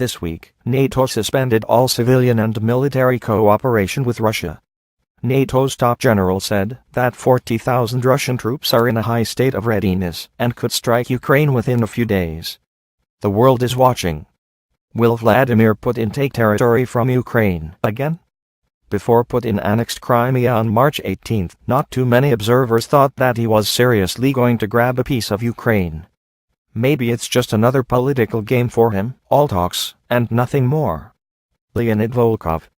This week, NATO suspended all civilian and military cooperation with Russia. NATO's top general said that 40,000 Russian troops are in a high state of readiness and could strike Ukraine within a few days. The world is watching. Will Vladimir Putin take territory from Ukraine again? Before Putin annexed Crimea on March 18, not too many observers thought that he was seriously going to grab a piece of Ukraine. Maybe it's just another political game for him, all talks, and nothing more. Leonid Volkov.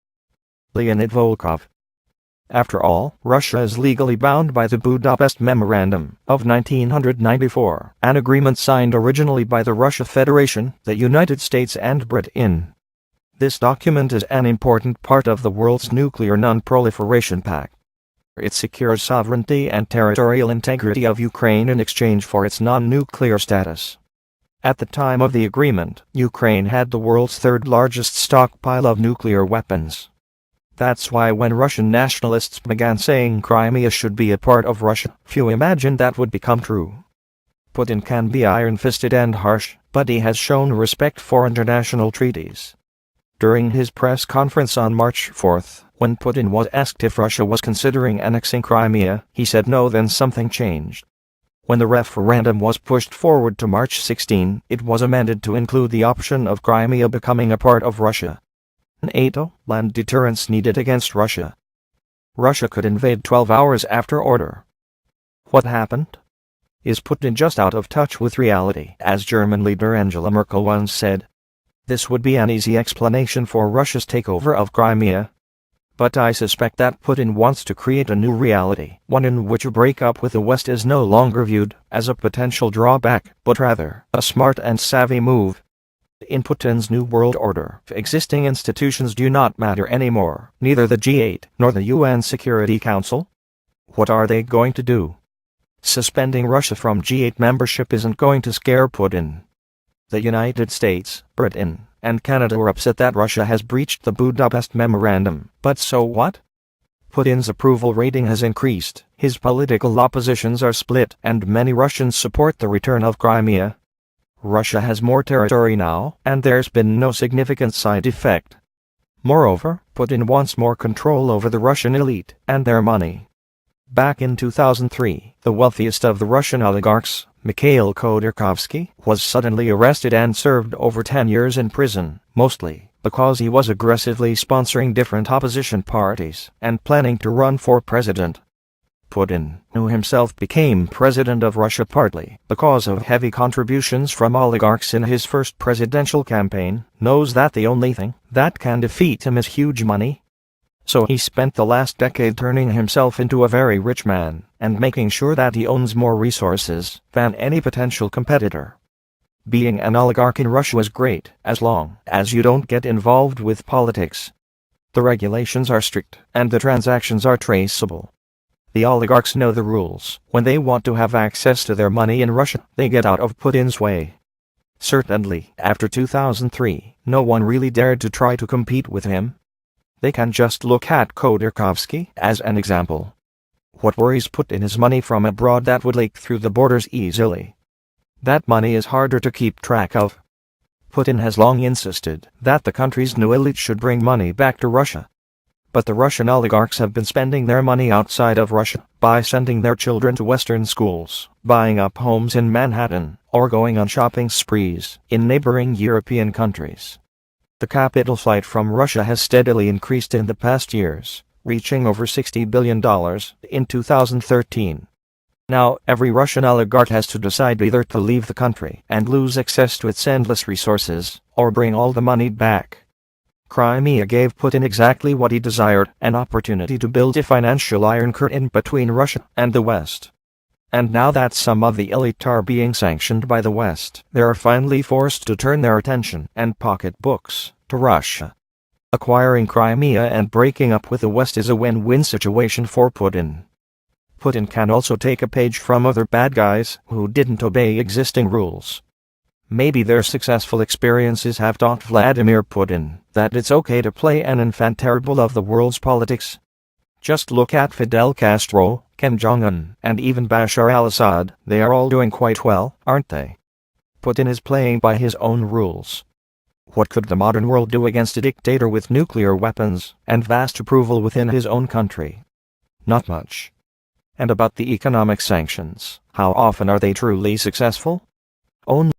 After all, Russia is legally bound by the Budapest Memorandum of 1994, an agreement signed originally by the Russia Federation, the United States and Britain. This document is an important part of the world's nuclear non-proliferation pact. It secures sovereignty and territorial integrity of Ukraine in exchange for its non-nuclear status. At the time of the agreement, Ukraine had the world's third-largest stockpile of nuclear weapons. That's why when Russian nationalists began saying Crimea should be a part of Russia, few imagined that would become true. Putin can be iron-fisted and harsh, but he has shown respect for international treaties. During his press conference on March 4, when Putin was asked if Russia was considering annexing Crimea, he said no, then something changed. When the referendum was pushed forward to March 16, it was amended to include the option of Crimea becoming a part of Russia. NATO, land deterrence needed against Russia. Russia could invade 12 hours after order. What happened? Is Putin just out of touch with reality, as German leader Angela Merkel once said? This would be an easy explanation for Russia's takeover of Crimea. But I suspect that Putin wants to create a new reality, one in which a breakup with the West is no longer viewed as a potential drawback, but rather a smart and savvy move. In Putin's new world order, existing institutions do not matter anymore, neither the G8 nor the UN Security Council. What are they going to do? Suspending Russia from G8 membership isn't going to scare Putin. The United States, Britain, and Canada are upset that Russia has breached the Budapest Memorandum, but so what? Putin's approval rating has increased, his political oppositions are split, and many Russians support the return of Crimea. Russia has more territory now, and there's been no significant side effect. Moreover, Putin wants more control over the Russian elite and their money. Back in 2003, the wealthiest of the Russian oligarchs, Mikhail Khodorkovsky, was suddenly arrested and served over 10 years in prison, mostly because he was aggressively sponsoring different opposition parties and planning to run for president. Putin, who himself became president of Russia partly because of heavy contributions from oligarchs in his first presidential campaign, knows that the only thing that can defeat him is huge money. So he spent the last decade turning himself into a very rich man and making sure that he owns more resources than any potential competitor. Being an oligarch in Russia is great as long as you don't get involved with politics. The regulations are strict and the transactions are traceable. The oligarchs know the rules. When they want to have access to their money in Russia, they get out of Putin's way. Certainly, after 2003, no one really dared to try to compete with him. They can just look at Khodorkovsky as an example. What worries Putin is money from abroad that would leak through the borders easily. That money is harder to keep track of. Putin has long insisted that the country's new elite should bring money back to Russia. But the Russian oligarchs have been spending their money outside of Russia by sending their children to Western schools, buying up homes in Manhattan, or going on shopping sprees in neighboring European countries. The capital flight from Russia has steadily increased in the past years, reaching over $60 billion in 2013. Now, every Russian oligarch has to decide either to leave the country and lose access to its endless resources, or bring all the money back. Crimea gave Putin exactly what he desired, an opportunity to build a financial iron curtain between Russia and the West. And now that some of the elite are being sanctioned by the West, they are finally forced to turn their attention and pocketbooks to Russia. Acquiring Crimea and breaking up with the West is a win-win situation for Putin. Putin can also take a page from other bad guys who didn't obey existing rules. Maybe their successful experiences have taught Vladimir Putin that it's okay to play an enfant terrible of the world's politics. Just look at Fidel Castro, Kim Jong-un, and even Bashar al-Assad. They are all doing quite well, aren't they? Putin is playing by his own rules. What could the modern world do against a dictator with nuclear weapons and vast approval within his own country? Not much. And about the economic sanctions, how often are they truly successful? Only